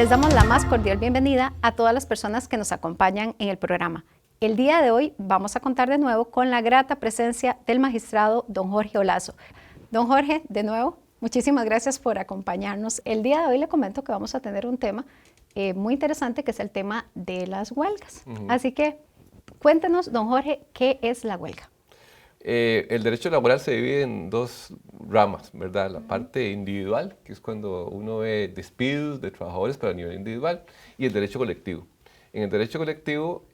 Les damos la más cordial bienvenida a todas las personas que nos acompañan en el programa. El día de hoy vamos a contar de nuevo con la grata presencia del magistrado don Jorge Olazo. Don Jorge, de nuevo, muchísimas gracias por acompañarnos. El día de hoy le comento que vamos a tener un tema muy interesante, que es el tema de las huelgas. Así que cuéntenos, don Jorge, ¿qué es la huelga? El derecho laboral se divide en dos ramas, ¿verdad? La parte individual, que es cuando uno ve despidos de trabajadores, pero a nivel individual, y el derecho colectivo. En el derecho colectivo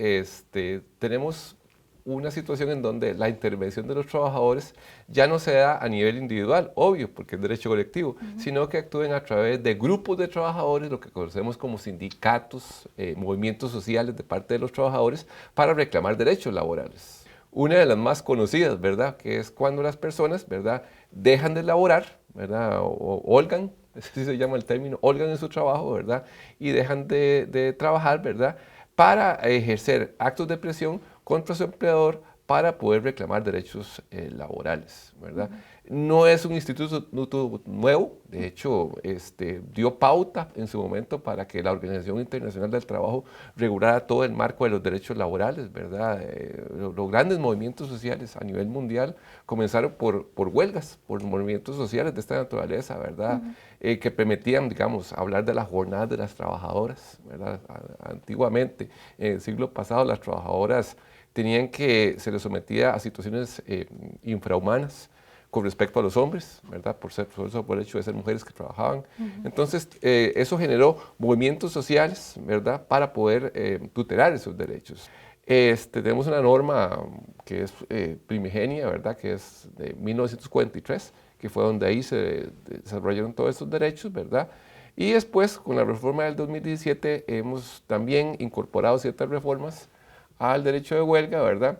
tenemos una situación en donde la intervención de los trabajadores ya no se da a nivel individual, obvio, porque es derecho colectivo, sino que actúen a través de grupos de trabajadores, lo que conocemos como sindicatos, movimientos sociales de parte de los trabajadores, para reclamar derechos laborales. Una de las más conocidas, ¿verdad?, que es cuando las personas, ¿verdad?, dejan de laborar, ¿verdad?, o holgan, así se llama el término, holgan en su trabajo, ¿verdad?, y dejan de trabajar, ¿verdad?, para ejercer actos de presión contra su empleador para poder reclamar derechos laborales, ¿verdad? No es un instituto nuevo, de hecho, dio pauta en su momento para que la Organización Internacional del Trabajo regulara todo el marco de los derechos laborales, ¿verdad? Los grandes movimientos sociales a nivel mundial comenzaron por huelgas, por movimientos sociales de esta naturaleza, ¿verdad? Que permitían, digamos, hablar de las jornadas de las trabajadoras, ¿verdad? Antiguamente, en el siglo pasado, las trabajadoras se les sometía a situaciones infrahumanas con respecto a los hombres, ¿verdad? Por el hecho de ser mujeres que trabajaban. Entonces, eso generó movimientos sociales, ¿verdad?, para poder tutelar esos derechos. Tenemos una norma que es primigenia, ¿verdad?, que es de 1943, que fue donde ahí se desarrollaron todos estos derechos, ¿verdad? Y después, con la reforma del 2017, hemos también incorporado ciertas reformas al derecho de huelga, ¿verdad?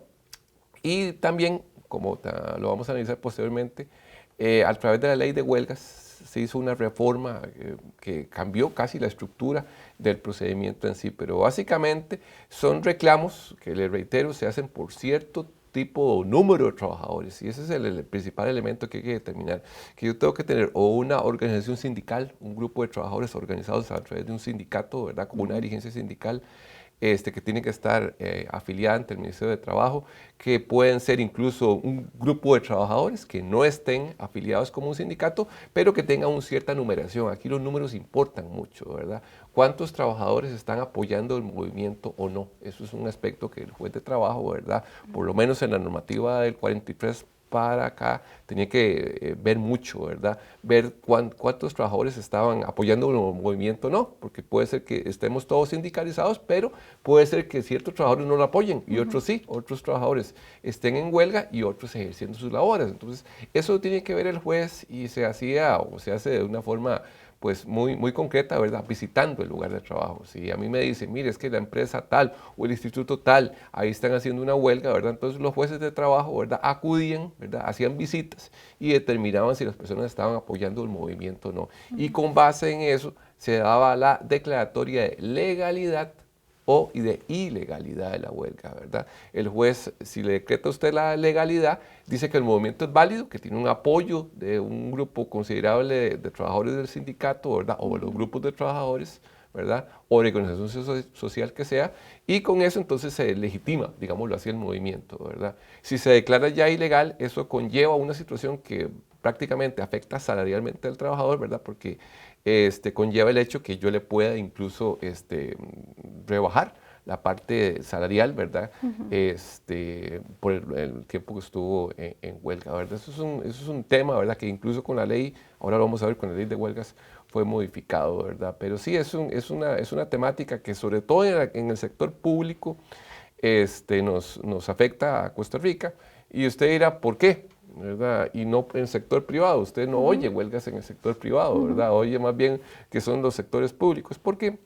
Y también, como lo vamos a analizar posteriormente, a través de la ley de huelgas se hizo una reforma que cambió casi la estructura del procedimiento en sí, pero básicamente son reclamos que, les reitero, se hacen por cierto tipo o número de trabajadores, y ese es el principal elemento que hay que determinar, que yo tengo que tener o una organización sindical, un grupo de trabajadores organizados a través de un sindicato, ¿verdad?, como una dirigencia sindical, que tiene que estar afiliada ante el Ministerio de Trabajo, que pueden ser incluso un grupo de trabajadores que no estén afiliados como un sindicato, pero que tengan una cierta numeración. Aquí los números importan mucho, ¿verdad? ¿Cuántos trabajadores están apoyando el movimiento o no? Eso es un aspecto que el juez de trabajo, ¿verdad?, por lo menos en la normativa del 43 para acá, tenía que ver mucho, ¿verdad? Ver cuántos trabajadores estaban apoyando el movimiento o no, porque puede ser que estemos todos sindicalizados, pero puede ser que ciertos trabajadores no lo apoyen y otros sí, otros trabajadores estén en huelga y otros ejerciendo sus labores. Entonces, eso tiene que ver el juez y se hacía o se hace de una forma pues muy concreta, ¿verdad?, visitando el lugar de trabajo. Si a mí me dicen, mire, es que la empresa tal o el instituto tal, ahí están haciendo una huelga, ¿verdad? Entonces los jueces de trabajo, ¿verdad?, acudían, ¿verdad?, hacían visitas y determinaban si las personas estaban apoyando el movimiento o no. Y con base en eso se daba la declaratoria de legalidad y de ilegalidad de la huelga, ¿verdad? El juez, si le decreta a usted la legalidad, dice que el movimiento es válido, que tiene un apoyo de un grupo considerable de trabajadores del sindicato, ¿verdad?, o de los grupos de trabajadores, ¿verdad?, o de organización social que sea, y con eso entonces se legitima, digámoslo así, el movimiento, ¿verdad? Si se declara ya ilegal, eso conlleva una situación que prácticamente afecta salarialmente al trabajador, ¿verdad?, porque conlleva el hecho que yo le pueda incluso rebajar la parte salarial, ¿verdad? Por el tiempo que estuvo en huelga, ¿verdad? Eso es un tema, ¿verdad?, que incluso con la ley, ahora lo vamos a ver con la ley de huelgas, fue modificado, ¿verdad? Pero sí, es una temática que sobre todo en el sector público nos afecta a Costa Rica, y usted dirá, ¿por qué?, ¿verdad? Y no en el sector privado. Usted no oye huelgas en el sector privado, ¿verdad? Oye más bien que son los sectores públicos, porque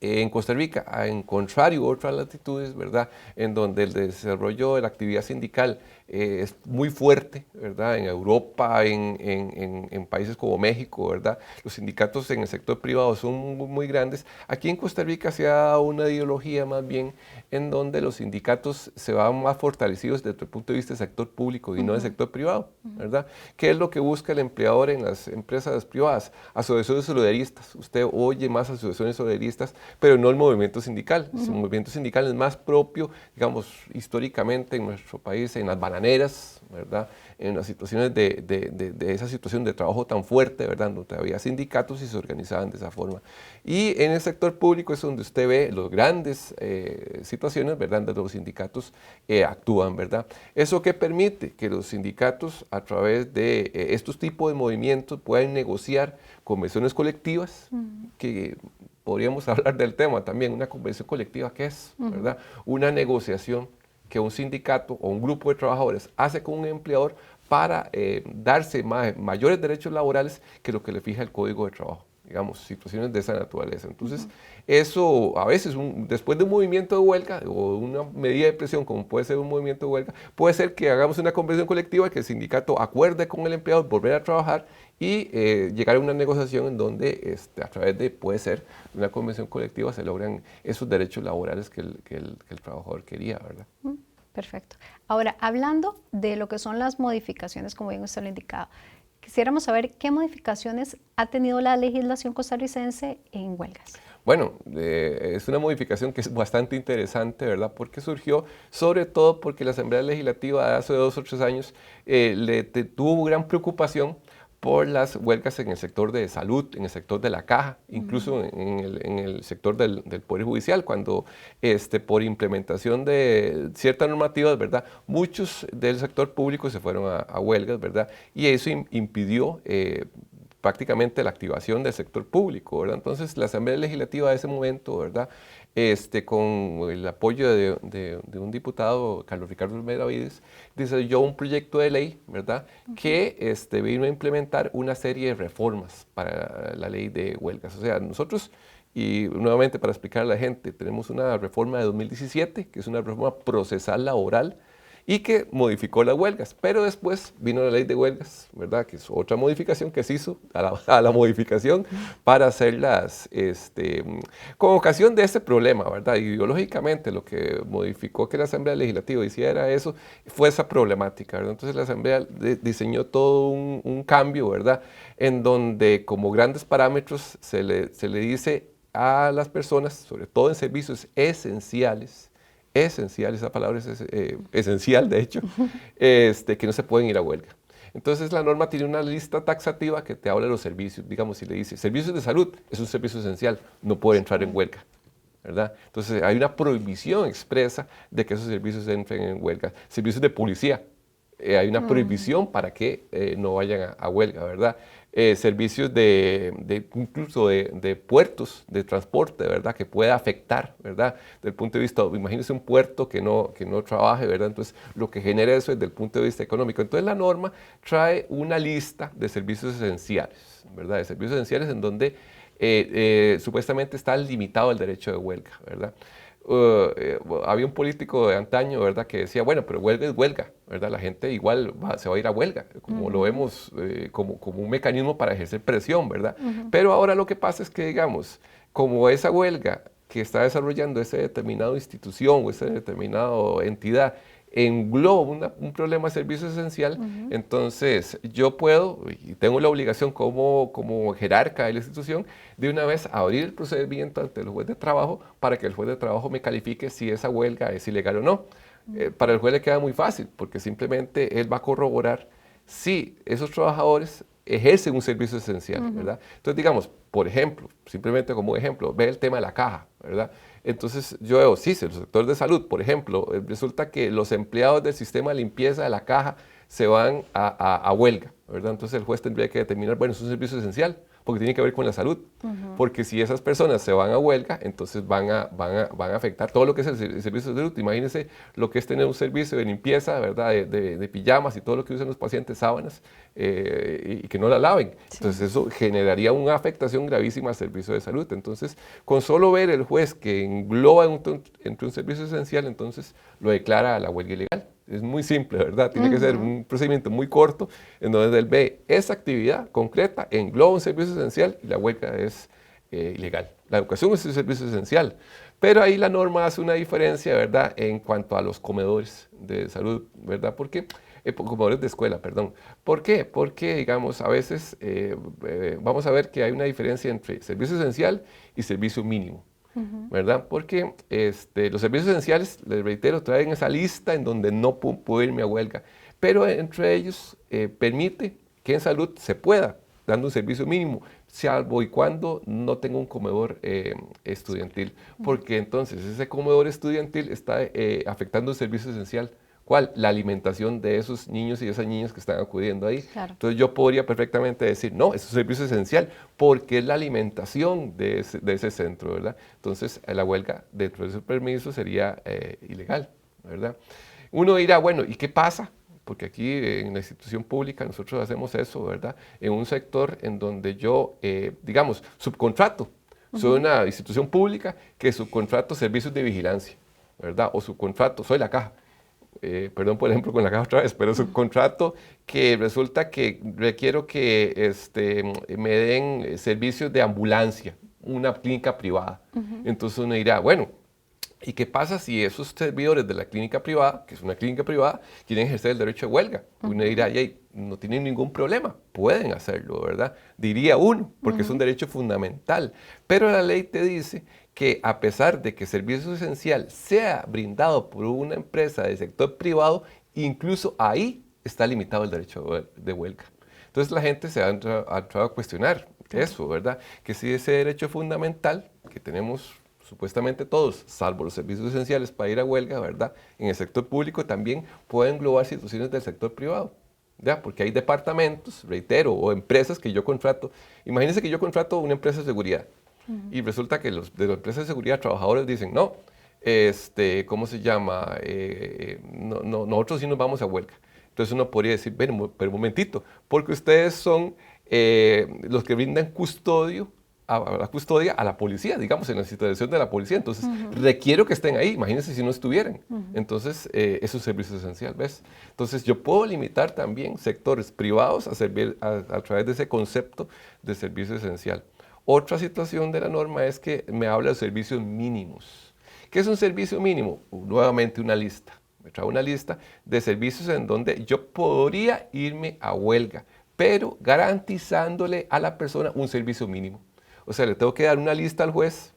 en Costa Rica, en contrario a otras latitudes, ¿verdad?, en donde el desarrollo de la actividad sindical es muy fuerte, ¿verdad?, en Europa, en países como México, ¿verdad?, los sindicatos en el sector privado son muy grandes. Aquí en Costa Rica se ha dado una ideología más bien en donde los sindicatos se van más fortalecidos desde el punto de vista del sector público y no del sector privado, ¿verdad? ¿Qué es lo que busca el empleador en las empresas privadas? Asociaciones solidaristas. Usted oye más asociaciones solidaristas, pero no el movimiento sindical. El movimiento sindical es más propio, digamos, históricamente en nuestro país, en las bananeras, ¿verdad?, en las situaciones de esa situación de trabajo tan fuerte, ¿verdad?, donde había sindicatos y se organizaban de esa forma. Y en el sector público es donde usted ve las grandes situaciones, ¿verdad?, donde los sindicatos actúan, ¿verdad? ¿Eso qué permite? Que los sindicatos, a través de estos tipos de movimientos, puedan negociar convenciones colectivas, que podríamos hablar del tema también. Una convención colectiva, ¿qué es? ¿Verdad? Una negociación que un sindicato o un grupo de trabajadores hace con un empleador para darse mayores derechos laborales que lo que le fija el Código de Trabajo, digamos, situaciones de esa naturaleza. Entonces, eso a veces, después de un movimiento de huelga o una medida de presión, como puede ser un movimiento de huelga, puede ser que hagamos una convención colectiva, que el sindicato acuerde con el empleador volver a trabajar y llegar a una negociación en donde a través de, puede ser, una convención colectiva se logran esos derechos laborales que el trabajador quería, ¿verdad? Perfecto. Ahora, hablando de lo que son las modificaciones, como bien usted lo ha indicado, quisiéramos saber qué modificaciones ha tenido la legislación costarricense en huelgas. Bueno, es una modificación que es bastante interesante, ¿verdad? Porque surgió sobre todo porque la Asamblea Legislativa de hace 2 o 3 años tuvo gran preocupación por las huelgas en el sector de salud, en el sector de la caja, incluso en el sector del Poder Judicial, cuando por implementación de ciertas normativas, ¿verdad?, muchos del sector público se fueron a huelgas, ¿verdad?, y eso impidió prácticamente la activación del sector público, ¿verdad? Entonces, la Asamblea Legislativa de ese momento, ¿verdad?, con el apoyo de un diputado, Carlos Ricardo Benavides, desarrolló un proyecto de ley, ¿verdad?, que vino a implementar una serie de reformas para la ley de huelgas. O sea, nosotros, y nuevamente para explicar a la gente, tenemos una reforma de 2017, que es una reforma procesal laboral, y que modificó las huelgas, pero después vino la ley de huelgas, ¿verdad?, que es otra modificación que se hizo a la modificación para hacerlas con ocasión de este problema, ¿verdad? Ideológicamente lo que modificó que la Asamblea Legislativa hiciera eso fue esa problemática, ¿verdad? Entonces la Asamblea diseñó todo un cambio, ¿verdad?, en donde como grandes parámetros se le dice a las personas, sobre todo en servicios esenciales, esa palabra es esencial, de hecho, que no se pueden ir a huelga. Entonces la norma tiene una lista taxativa que te habla de los servicios. Digamos, si le dice servicios de salud, es un servicio esencial, no puede entrar en huelga, ¿verdad? Entonces hay una prohibición expresa de que esos servicios entren en huelga. Servicios de policía, hay una prohibición para que no vayan a huelga, ¿verdad? Servicios incluso de puertos de transporte, ¿verdad?, que pueda afectar, ¿verdad?, desde el punto de vista, imagínense un puerto que no trabaje, ¿verdad?, entonces lo que genera eso es desde el punto de vista económico. Entonces la norma trae una lista de servicios esenciales, ¿verdad?, de servicios esenciales en donde supuestamente está limitado el derecho de huelga, ¿verdad? Había un político de antaño, ¿verdad?, que decía, bueno, pero huelga es huelga, ¿verdad? La gente igual se va a ir a huelga, como lo vemos como un mecanismo para ejercer presión, ¿verdad? Pero ahora lo que pasa es que, digamos, como esa huelga que está desarrollando esa determinada institución o esa determinada entidad engloba un problema de servicio esencial, entonces yo puedo y tengo la obligación como jerarca de la institución de una vez abrir el procedimiento ante el juez de trabajo para que el juez de trabajo me califique si esa huelga es ilegal o no. Para el juez le queda muy fácil porque simplemente él va a corroborar si esos trabajadores ejercen un servicio esencial, ¿verdad? Entonces, digamos, por ejemplo, simplemente como ejemplo, ve el tema de la caja, ¿verdad? Entonces, yo veo, sí, el sector de salud, por ejemplo, resulta que los empleados del sistema de limpieza de la caja se van a huelga, ¿verdad? Entonces, el juez tendría que determinar, bueno, es un servicio esencial, porque tiene que ver con la salud. Porque si esas personas se van a huelga, entonces van a afectar todo lo que es el servicio de salud. Imagínense lo que es tener un servicio de limpieza, ¿verdad? De pijamas y todo lo que usan los pacientes, sábanas, y que no la laven. Sí. Entonces eso generaría una afectación gravísima al servicio de salud. Entonces, con solo ver el juez que engloba entre un servicio esencial, entonces lo declara a la huelga ilegal. Es muy simple, ¿verdad? Tiene que ser un procedimiento muy corto en donde él ve esa actividad concreta, engloba un servicio esencial y la huelga es ilegal. La educación es un servicio esencial, pero ahí la norma hace una diferencia, ¿verdad? En cuanto a los comedores de salud, ¿verdad? Porque comedores de escuela, perdón. ¿Por qué? Porque, digamos, a veces vamos a ver que hay una diferencia entre servicio esencial y servicio mínimo. ¿Verdad? Porque los servicios esenciales, les reitero, traen esa lista en donde no puedo irme a huelga, pero entre ellos permite que en salud se pueda, dando un servicio mínimo, salvo y cuando no tenga un comedor estudiantil, porque entonces ese comedor estudiantil está afectando el servicio esencial. ¿Cuál? La alimentación de esos niños y esas niñas que están acudiendo ahí. Claro. Entonces yo podría perfectamente decir, no, es un servicio esencial porque es la alimentación de ese centro, ¿verdad? Entonces la huelga dentro de ese permiso sería ilegal, ¿verdad? Uno dirá, bueno, ¿y qué pasa? Porque aquí en la institución pública nosotros hacemos eso, ¿verdad? En un sector en donde yo, digamos, subcontrato. Soy una institución pública que subcontrato servicios de vigilancia, ¿verdad? O subcontrato, soy la caja. Perdón por ejemplo con la caja otra vez, pero es un contrato que resulta que requiero que me den servicios de ambulancia, una clínica privada. Entonces uno dirá, bueno, ¿y qué pasa si esos servidores de la clínica privada, que es una clínica privada, quieren ejercer el derecho de huelga? Uno dirá, no tienen ningún problema, pueden hacerlo, ¿verdad? Diría uno, porque es un derecho fundamental. Pero la ley te dice que a pesar de que servicio esencial sea brindado por una empresa del sector privado, incluso ahí está limitado el derecho de huelga. Entonces la gente se ha entrado a cuestionar eso, ¿verdad? Que si ese derecho fundamental que tenemos supuestamente todos, salvo los servicios esenciales para ir a huelga, ¿verdad? En el sector público también pueden englobar situaciones del sector privado, ¿ya? Porque hay departamentos, reitero, o empresas que yo contrato. Imagínense que yo contrato una empresa de seguridad. Y resulta que de las empresas de seguridad, trabajadores dicen, no, ¿cómo se llama? Nosotros sí nos vamos a huelga. Entonces uno podría decir, bueno, pero un momentito, porque ustedes son los que brindan la custodia a la policía, digamos, en la situación de la policía. Entonces, requiero que estén ahí, imagínense si no estuvieran. Entonces, es un servicio esencial, ¿ves? Entonces, yo puedo limitar también sectores privados a servir a través de ese concepto de servicio esencial. Otra situación de la norma es que me habla de servicios mínimos. ¿Qué es un servicio mínimo? Nuevamente una lista. Me trae una lista de servicios en donde yo podría irme a huelga, pero garantizándole a la persona un servicio mínimo. O sea, le tengo que dar una lista al juez,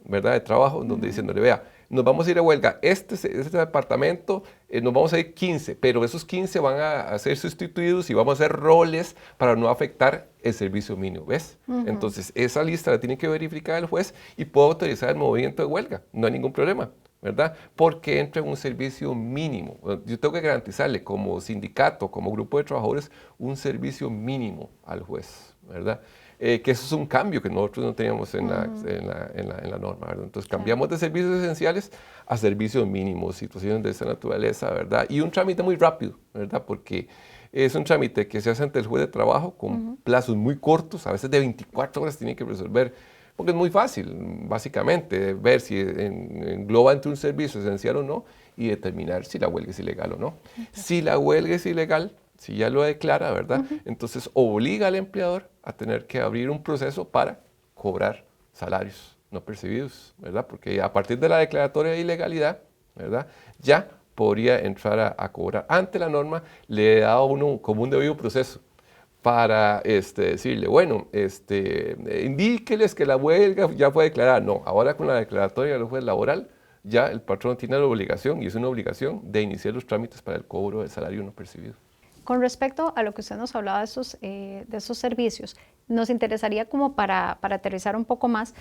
¿verdad?, de trabajo, donde diciéndole, vea, nos vamos a ir a huelga, este departamento, nos vamos a ir 15, pero esos 15 van a ser sustituidos y vamos a hacer roles para no afectar el servicio mínimo, ¿ves? Entonces, esa lista la tiene que verificar el juez y puedo autorizar el movimiento de huelga, no hay ningún problema, ¿verdad? Porque entra en un servicio mínimo. Yo tengo que garantizarle como sindicato, como grupo de trabajadores, un servicio mínimo al juez, ¿verdad? Que eso es un cambio que nosotros no teníamos en la norma, ¿verdad? Entonces cambiamos de servicios esenciales a servicios mínimos, situaciones de esa naturaleza, ¿verdad? Y un trámite muy rápido, ¿verdad? Porque es un trámite que se hace ante el juez de trabajo con plazos muy cortos, a veces de 24 horas tiene que resolver, porque es muy fácil, básicamente, ver si engloba entre un servicio esencial o no y determinar si la huelga es ilegal o no. Si la huelga es ilegal, si ya lo declara, ¿verdad? Entonces obliga al empleador a tener que abrir un proceso para cobrar salarios no percibidos, ¿verdad? Porque a partir de la declaratoria de ilegalidad, ¿verdad?, ya podría entrar a cobrar. Ante la norma le da a uno como un debido proceso para decirle, bueno, indíqueles que la huelga ya fue declarada. No, ahora con la declaratoria del juez laboral, ya el patrón tiene la obligación, y es una obligación, de iniciar los trámites para el cobro del salario no percibido. Con respecto a lo que usted nos hablaba de esos servicios, nos interesaría como para aterrizar un poco más,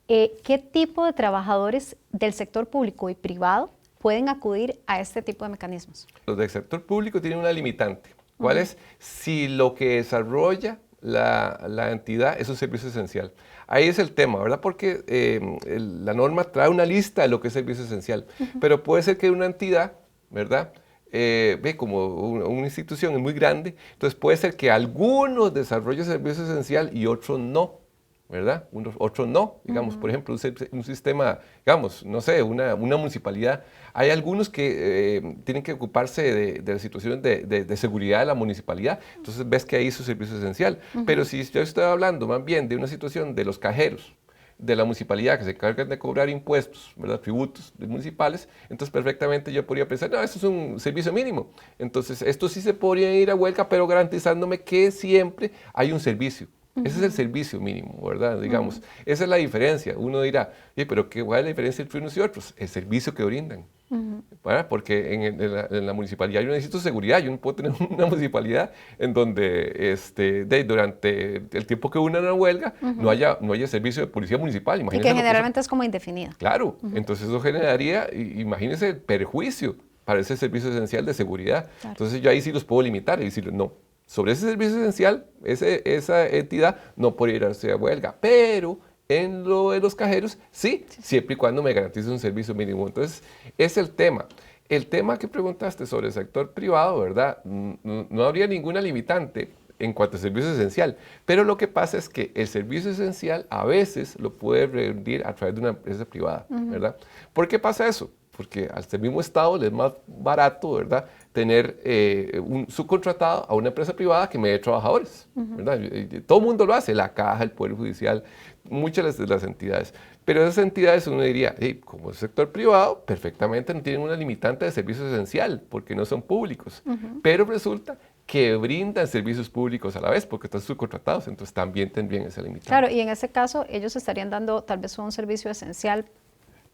¿qué tipo de trabajadores del sector público y privado pueden acudir a este tipo de mecanismos? Los del sector público tienen una limitante. ¿Cuál es? Si lo que desarrolla la entidad es un servicio esencial. Ahí es el tema, ¿verdad? Porque la norma trae una lista de lo que es servicio esencial, pero puede ser que una entidad, ¿verdad? Ve como una institución es muy grande, entonces puede ser que algunos desarrollen servicio esencial y otros no, ¿verdad? Otros no, digamos, por ejemplo, un sistema, digamos, no sé, una municipalidad. Hay algunos que tienen que ocuparse de las situaciones de seguridad de la municipalidad, entonces ves que ahí es su servicio esencial. Pero si yo estoy hablando más bien de una situación de los cajeros, de la municipalidad que se encargan de cobrar impuestos, ¿verdad? Tributos municipales, entonces perfectamente yo podría pensar, no, eso es un servicio mínimo. Entonces, esto sí se podría ir a huelga, pero garantizándome que siempre hay un servicio. Ese es el servicio mínimo, ¿verdad? Digamos, esa es la diferencia. Uno dirá, pero ¿cuál es la diferencia entre unos y otros? El servicio que brindan. ¿Verdad? Porque en la municipalidad yo necesito seguridad. Yo no puedo tener una municipalidad en donde durante el tiempo que una huelga no haya servicio de policía municipal. Y que generalmente es como indefinido. Claro, entonces eso generaría, imagínense, el perjuicio para ese servicio esencial de seguridad. Claro. Entonces yo ahí sí los puedo limitar y decirles, no, sobre ese servicio esencial, esa entidad no puede irse a huelga, pero en lo de los cajeros, sí, siempre y cuando me garantice un servicio mínimo. Entonces, es el tema. El tema que preguntaste sobre el sector privado, ¿verdad? No habría ninguna limitante en cuanto al servicio esencial, pero lo que pasa es que el servicio esencial a veces lo puede rendir a través de una empresa privada, ¿verdad? ¿Por qué pasa eso? Porque al mismo Estado le es más barato, ¿verdad?, tener un subcontratado a una empresa privada que me dé trabajadores, ¿verdad? Todo el mundo lo hace, la Caja, el Poder Judicial, muchas de las entidades. Pero esas entidades uno diría, como es sector privado, perfectamente no tienen una limitante de servicio esencial, porque no son públicos. Pero resulta que brindan servicios públicos a la vez, porque están subcontratados, entonces también tendrían esa limitante. Claro, y en ese caso ellos estarían dando tal vez un servicio esencial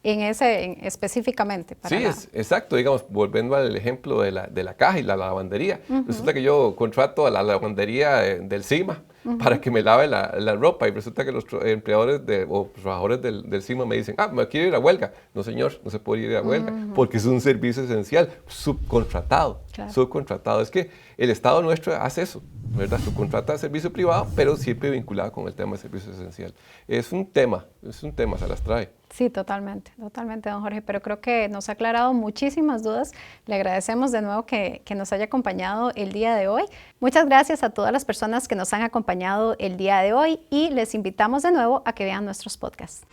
específicamente. Sí, exacto. Digamos, volviendo al ejemplo de la Caja y la lavandería. Resulta que yo contrato a la lavandería del CIMA para que me lave la ropa y resulta que los empleadores o trabajadores del CIMA me dicen, me quiero ir a huelga. No, señor, no se puede ir a huelga porque es un servicio esencial, subcontratado. Claro. Subcontratado. Es que el Estado nuestro hace eso, ¿verdad? Subcontrata servicio privado, pero siempre vinculado con el tema de servicio esencial. Es un tema, se las trae. Sí, totalmente, don Jorge, pero creo que nos ha aclarado muchísimas dudas. Le agradecemos de nuevo que nos haya acompañado el día de hoy. Muchas gracias a todas las personas que nos han acompañado el día de hoy y les invitamos de nuevo a que vean nuestros podcasts.